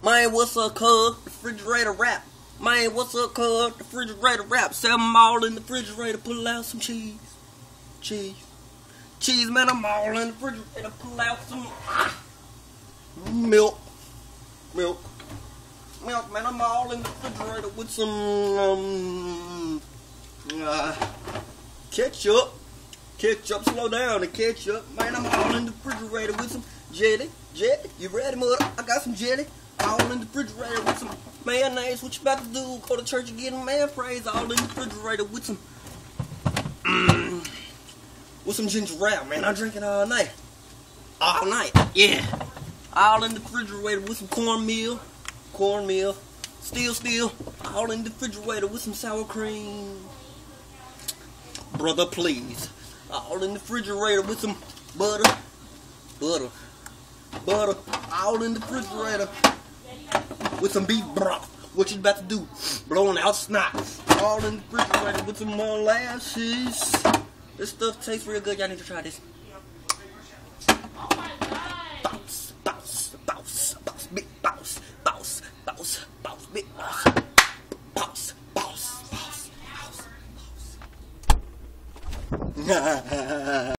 Man, what's up, cuz? Refrigerator wrap. Man, what's up, cuz? Refrigerator wrap. Set them all in the refrigerator. Pull out some cheese. Cheese, man, I'm all in the refrigerator. Pull out some milk, man, I'm all in the refrigerator with some ketchup, slow down, the ketchup, man, I'm all in the refrigerator with some jelly, you ready, mother? I got some jelly, all in the refrigerator with some mayonnaise. What you about to do? Go to church and get a man praise? All in the refrigerator with some ginger ale, man. I drink it all night, yeah. All in the refrigerator with some cornmeal, still, all in the refrigerator with some sour cream, brother, please. All in the refrigerator with some butter, all in the refrigerator with some beef broth. What you about to do? Blowing out snot. All in the refrigerator with some molasses. This stuff tastes real good. Y'all need to try this. Big boss, big boss.